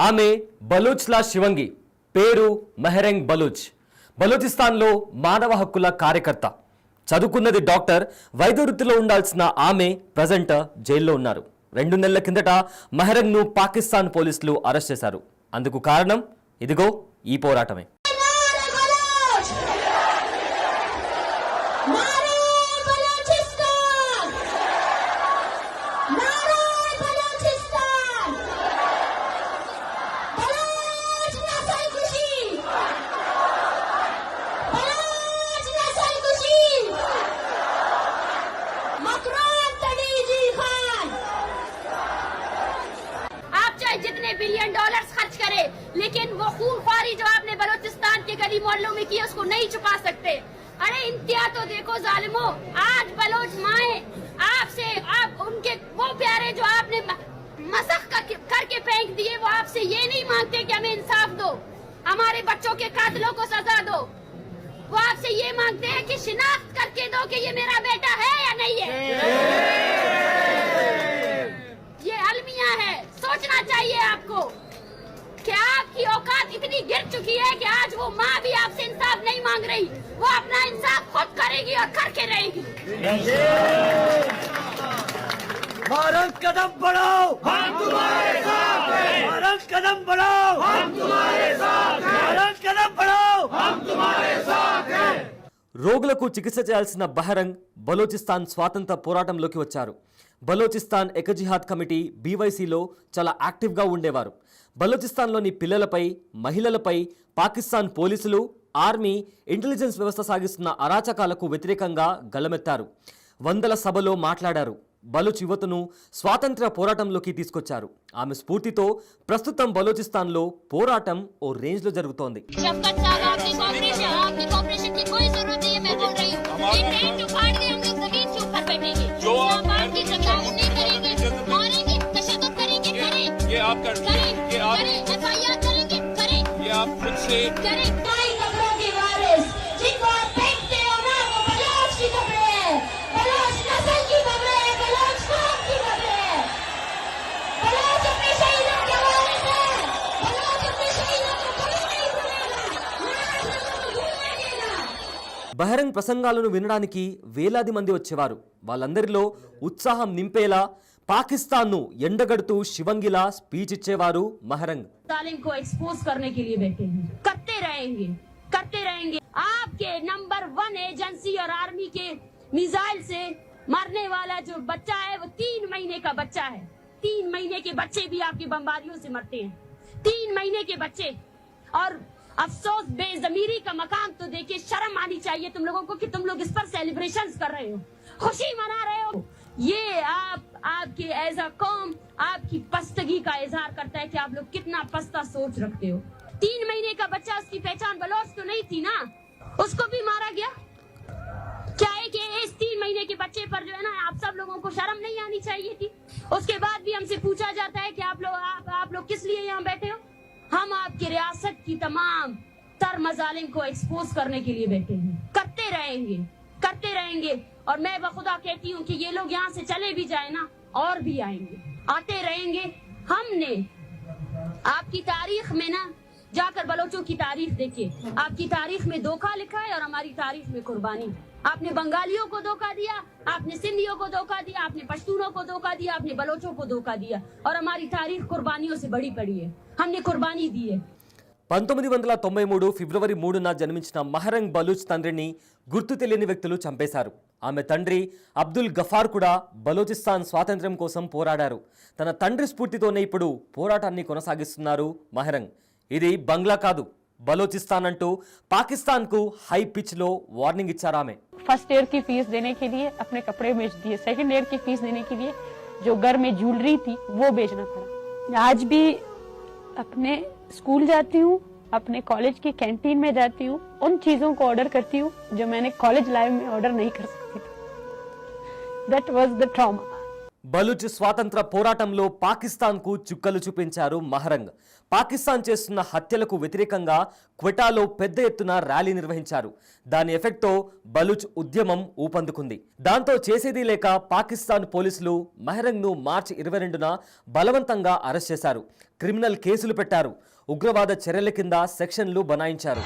ఆమె బలూచ్ల శివంగి, పేరు మెహరెంగ్ బలూచ్. బలూచిస్తాన్లో మానవ హక్కుల కార్యకర్త. చదువుకున్నది డాక్టర్. వైద్య వృత్తిలో ఉండాల్సిన ఆమె ప్రజెంట్ జైల్లో ఉన్నారు. 2 నెలల కిందట మెహరెంగ్ను పాకిస్తాన్ పోలీసులు అరెస్ట్ చేశారు. అందుకు కారణం ఇదిగో ఈ పోరాటమే. जितने बिलियन डॉलर्स खर्च करे, लेकिन वो खूनख्वारी जो आपने बलूचिस्तान के गली मोहल्लों में की उसको नहीं छुपा सकते। अरे इंतहा तो देखो जालिमो, आज बलोच माए आपसे, आप उनके वो प्यारे जो आपने मसख करके फेंक दिए, वो आपसे ये नहीं मांगते कि हमें इंसाफ दो, हमारे बच्चों के कातिलों को सजा दो। वो आपसे ये मांगते हैं कि शिनाख्त करके दो कि ये मेरा बेटा है या नहीं है। ये अलमिया है। सोचना चाहिए आपको कि आपकी औकात इतनी गिर चुकी है कि आज वो माँ भी आपसे इंसाफ नहीं मांग रही, वो अपना इंसाफ खुद करेगी और करके रहेगी। भारत कदम बढ़ाओ, हम तुम्हारे साथ हैं। भारत कदम बढ़ाओ, हम तुम्हारे साथ हैं। भारत कदम बढ़ाओ, हम तुम्हारे साथ हैं। రోగులకు చికిత్స చేయాల్సిన బహరంగ్ బలోచిస్తాన్ స్వాతంత్ర పోరాటంలోకి వచ్చారు. బలోచిస్తాన్ ఎకజిహాద్ కమిటీ బీవైసీలో చాలా యాక్టివ్గా ఉండేవారు. బలోచిస్తాన్లోని పిల్లలపై, మహిళలపై పాకిస్తాన్ పోలీసులు, ఆర్మీ, ఇంటెలిజెన్స్ వ్యవస్థ సాగిస్తున్న అరాచకాలకు వ్యతిరేకంగా గళమెత్తారు. వందల సభలో మాట్లాడారు. బలూచ్ యువతను స్వాతంత్ర పోరాటంలోకి తీసుకొచ్చారు. ఆమె స్ఫూర్తితో ప్రస్తుతం బలోచిస్తాన్లో పోరాటం ఓ రేంజ్లో జరుగుతోంది. బహరంగ్ ప్రసంగాలను వినడానికి వేలాది మంది వచ్చేవారు. వాళ్ళందరిలో ఉత్సాహం నింపేలా పాకిస్తాన్ను ఎండగడుతూ శివంగిలా స్పీచ్ ఇచ్చేవారు మెహరెంగ్. तालीम को एक्सपोज करने के लिए बैठे हैं, करते रहेंगे। आपके नंबर 1 एजेंसी और आर्मी के मिसाइल से मरने वाला जो बच्चा है वो 3 महीने का बच्चा है। 3 महीने के बच्चे भी आपकी बमबारियों से मरते हैं। 3 महीने के बच्चे। और अफसोस, बेजमीरी का मकाम तो देखिए, शर्म आनी चाहिए तुम लोगों को कि तुम लोग इस पर सेलिब्रेशंस कर रहे हो, खुशी मना रहे हो। ये आपके एज अ कौम आपकी पस्तगी का इजहार करता है कि आप लोग कितना पस्ता सोच रखते हो। 3 महीने का बच्चा, उसकी पहचान बलोच तो नहीं थी ना, उसको भी मारा गया। क्या है कि इस 3 महीने के बच्चे पर जो है ना, आप सब लोगों को शर्म नहीं आनी चाहिए थी? उसके बाद भी हमसे पूछा जाता है कि आप लोग किस लिए यहाँ बैठे हो? हम आपकी रियासत की तमाम तर मजालिम को एक्सपोज करने के लिए बैठे हैं। करते रहेंगे। और मैं बखुदा कहती हूँ कि ये लोग यहाँ से चले भी जाए ना, और भी आएंगे, आते रहेंगे। हमने आपकी तारीख में ना जाकर बलोचों की तारीख देखिए, आपकी तारीख में धोखा लिखा है और हमारी तारीख में कुर्बानी। आपने बंगालियों को धोखा दिया, आपने सिंधियों को धोखा दिया, आपने पश्तूनों को धोखा दिया, आपने बलोचों को धोखा दिया, और हमारी तारीख कुर्बानियों से बड़ी पड़ी है। हमने कुर्बानी दी है। 1993 ఫిబ్రవరి 3న జన్మించిన మెహరెంగ్ బలూచ్ తండ్రిని గుర్తు తెలియని వ్యక్తులు చంపేశారు. ఆమె తండ్రి అబ్దుల్ గఫార్ కూడా బలోచిస్తాన్ స్వాతంత్ర్యం కోసం పోరాడారు. తన తండ్రి స్ఫూర్తితోనే ఇప్పుడు పోరాటాన్ని కొనసాగిస్తున్నారు మెహరెంగ్. ఇది బంగ్లా కాదు, బలోచిస్తాన్ అంటూ పాకిస్తాన్కు హై పిచ్లో వార్నింగ్ ఇచ్చారు ఆమె. फर्स्ट ईयर की फीस देने के लिए अपने कपड़े बेच दिए, सेकंड ईयर की फीस देने के लिए जो घर में ज्वेलरी थी वो बेचना पड़ा। आज भी अपने स्कूल जाती हूँ, अपने कॉलेज की कैंटीन में जाती हूँ, उन चीजों को ऑर्डर करती हूँ जो मैंने कॉलेज लाइफ में ऑर्डर नहीं कर सकती थी। That was the trauma. Baloch స్వాతంత్ర పోరాటంలో పాకిస్తాన్కు చుక్కలు చూపించారు మహరంగ్. పాకిస్తాన్ చేస్తున్న హత్యలకు వ్యతిరేకంగా క్వెటాలో పెద్ద ఎత్తున ర్యాలీ నిర్వహించారు. దాని ఎఫెక్ట్తో బలూచ్ ఉద్యమం ఊపందుకుంది. దాంతో చేసేది లేక పాకిస్తాన్ పోలీసులు మహరంగ్ను మార్చి 22న బలవంతంగా అరెస్ట్ చేశారు. క్రిమినల్ కేసులు పెట్టారు. ఉగ్రవాద చర్యల కింద సెక్షన్లు బనాయించారు.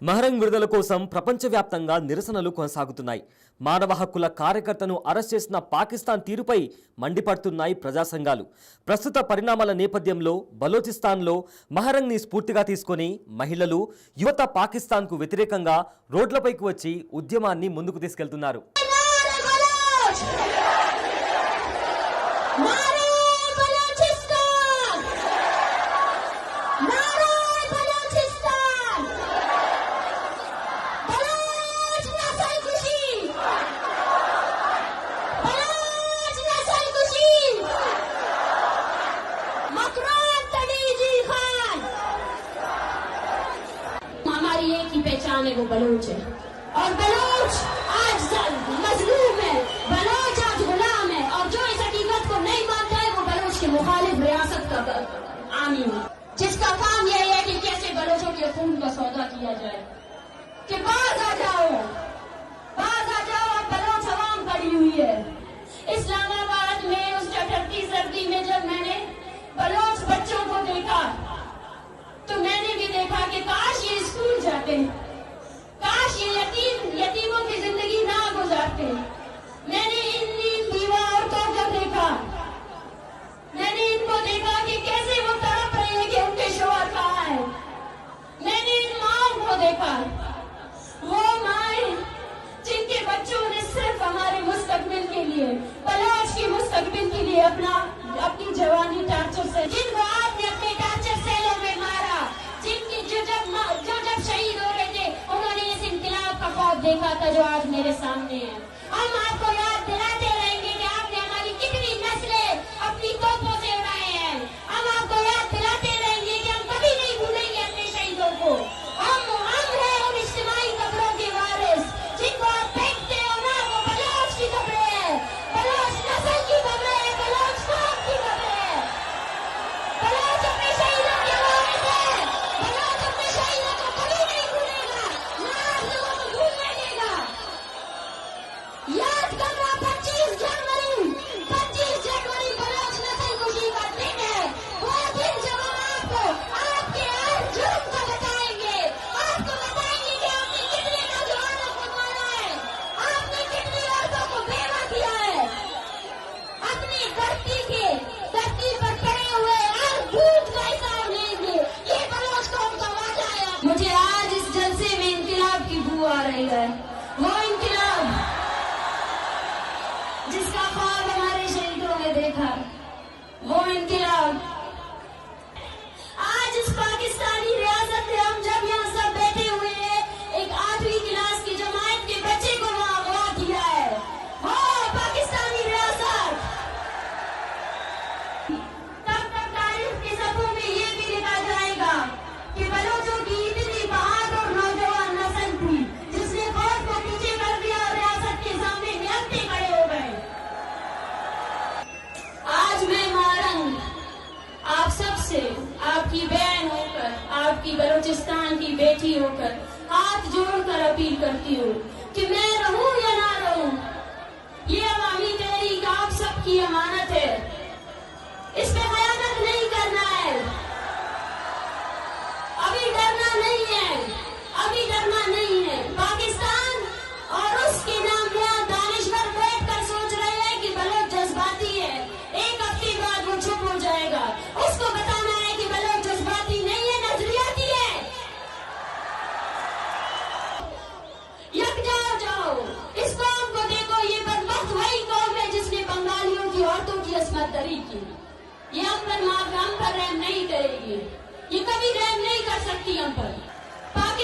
మహరంగ్ విడుదల కోసం ప్రపంచవ్యాప్తంగా నిరసనలు కొనసాగుతున్నాయి. మానవ హక్కుల కార్యకర్తను అరెస్ట్ చేసిన పాకిస్తాన్ తీరుపై మండిపడుతున్నాయి ప్రజా సంఘాలు. ప్రస్తుత పరిణామాల నేపథ్యంలో బలోచిస్తాన్లో మహరంగ్ని స్ఫూర్తిగా తీసుకొని మహిళలు, యువత పాకిస్తాన్కు వ్యతిరేకంగా రోడ్లపైకి వచ్చి ఉద్యమాన్ని ముందుకు తీసుకెళ్తున్నారు. वो बलोच है और बलोच आज मजलूम है, बलोच आज गुलाम है और जो इस हकीकत को नहीं मानता है वो बलोच के मुखालिफ रियासत का आमी है, जिसका काम यह है कि कैसे बलोचों के खून का सौदा किया जाए। कि बाज आ जाओ और बलोच हवाम पड़ी हुई है। इस्लामाबाद में उस ठंडी सर्दी में जब मैंने बलोच बच्चों को देखा तो मैंने भी देखा कि काश ये स्कूल जाते, काश ये यतीमों की जिंदगी ना गुजारते। मैंने इन बीवा औरतों को देखा, मैंने इनको देखा कि कैसे वो तड़प रहे हैं कि उनके शौहर कहाँ है। मैंने इन माओं को देखा, वो माएं जिनके बच्चों ने सिर्फ हमारे मुस्तकबिल के लिए, बलोच की मुस्तकबिल के लिए अपनी जवानी टार्चर से, जिनको आपने अपने टार्चर सेलों में मारा, जिनकी जो जब शहीद हो रहे थे उन्होंने इस इनकलाब का ख्वाब देखा था जो आज मेरे सामने है। हम आपको याद दिलाते रहेंगे कि आपने हमारी कितनी नस्लें अपनी तोपों से उड़ाए हैं। हम आपको याद दिलाते रहेंगे कि हम कभी नहीं भूलेंगे अपने शहीदों को। हम हैं उन इज्तिमाई कब्रों के वारिस जिनको आप फेंकते हो ना, वो बलोच की कब्रें हैं, बलोच नस्ल की कब्रें हैं, बलोच कौम की कब्रें हैं। बलोच अपने शहीदों के वारिस हैं, बलोच अपने शहीदों को कभी नहीं भूलेगा, ना आप लोगों को भूलने देगा। याद करना 25 जनवरी बलोच नस्ल खुशी का दिन है। वो दिन जब हम आपको आपके हर जुर्म को बताएंगे, आपको बताएंगे कि आपने कितने नौजवानों को मारा है, आपने कितनी औरतों को बेवा किया है। अपनी धरती पर पड़े हुए हर बूंद का हिसाब लेंगे। ये बलोच कौम का वादा है। मुझे आज इस जलसे में इनकलाब की बू आ रही है, वो इनकलाब जिसका ख्वाब हमारे शहीदों ने देखा, वो इनकलाब। आज इस पाकिस्तानी रियासत में हम जब यहाँ सब बैठे हुए हैं, एक 8वीं क्लास की जमात के बच्चे को वहाँ अगवा किया है। हो पाकिस्तानी रियासत, तब तक तारीख के सफ़ों में ये भी लिखा जाएगा कि बलोचों की इतनी बहादुर नौजवान नस्ल थी जिसने खौफ को पीछे कर दिया और रियासत के सामने निहत्ते खड़े हो गए। आज मैं महरंग आप सबसे, आपकी बहन होकर, आपकी बलूचिस्तान की बेटी होकर हाथ जोड़कर अपील करती हूँ कि मैं रहूं या ना रहूं, ये अवामी तहरीक आप सबकी अमानत है। इस पे खयानत नहीं करना है, अभी डरना नहीं है, अभी डरना नहीं है। पाकिस्तान और उसके नाम यहाँ दानिश्वर बैठ कर सोच रहे हैं कि बलोच जज्बाती है, एक हफ्ते बाद वो चुप हो जाएगा। उसको बताना है कि बलोच जज्बाती नहीं है, नजरियाती है। यकजा हो जाओ, इस कौम को देखो, ये बदबख्त वही कौम है जिसने बंगालियों की औरतों की असमत दरी की। ये हम पर रहम नहीं करेगी, ये कभी रहम नहीं कर सकती हम पर।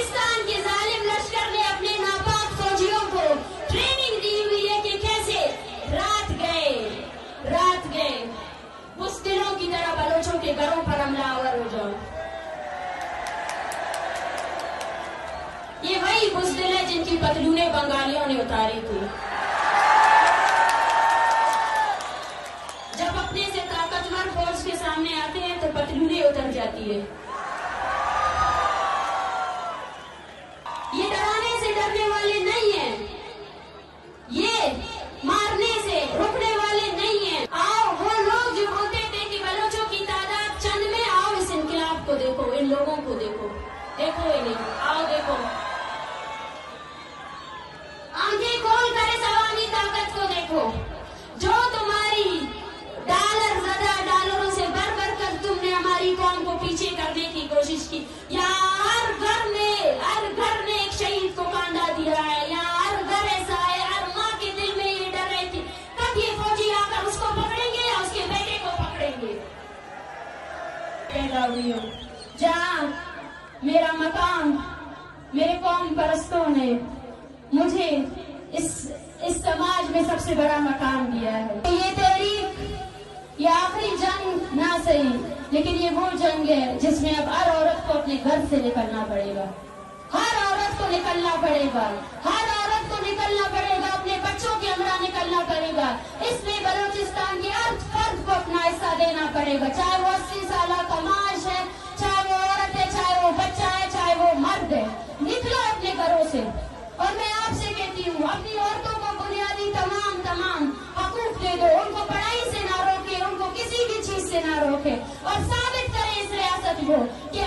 पाकिस्तान के जालिम लश्कर ने अपने नापाक फौजियों को ट्रेनिंग दी हुई है कि कैसे रात गए बुज़दिलों की तरह बलोचों के घरों पर हमलावर हो जाओ। ये वही बुज़दिल है जिनकी पतलूने बंगालियों ने उतारी थी। जब अपने से ताकतवर फौज के सामने आते हैं तो पतलूने उतर जाती है। ये डराने से डरने वाले नहीं हैं, ये मारने से रुकने वाले नहीं हैं। आओ वो लोग जो बोलते थे कि बलोचों की तादाद चंद में, आओ इस इनकलाब को देखो, इन लोगों को देखो इन्हें, आओ देखो, आंखें खोल कर इस अवामी ताकत को देखो जो तुम्हारी डॉलरों से भर कर तुमने हमारी कौम को पीछे करने की कोशिश की। यहाँ हर घर ने एक शहीद को कांधा दिया है। यहाँ हर घर ऐसा है, हर माँ के दिल में ये डर रहती कब ये फौजी आकर उसको पकड़ेंगे या उसके बेटे को पकड़ेंगे। पैदा हुई हो जहाँ मेरा मकाम, मेरे कौम परस्तों ने मुझे इस समाज में सबसे बड़ा मकाम दिया है। ये तहरीक, ये आखिरी जंग ना सही, लेकिन ये वो जंग है जिसमें अब हर औरत को अपने घर से निकलना पड़ेगा। हर औरत को निकलना पड़ेगा, हर औरत को निकलना पड़ेगा, अपने बच्चों के हमरा निकलना पड़ेगा। इसमें बलूचिस्तान के हर फर्द को अपना हिस्सा देना पड़ेगा, चाहे वो 80 साल का माश है, चाहे वो औरत है, चाहे वो बच्चा है, चाहे वो मर्द है। निकलो अपने घरों से। और मैं आपसे कहती हूँ, अपनी औरतों को बुनियादी तमाम हकूक दे दो, उनको पढ़ाई से ना रोके, उनको किसी भी चीज से ना रोके, और साबित करें इस रियासत को कि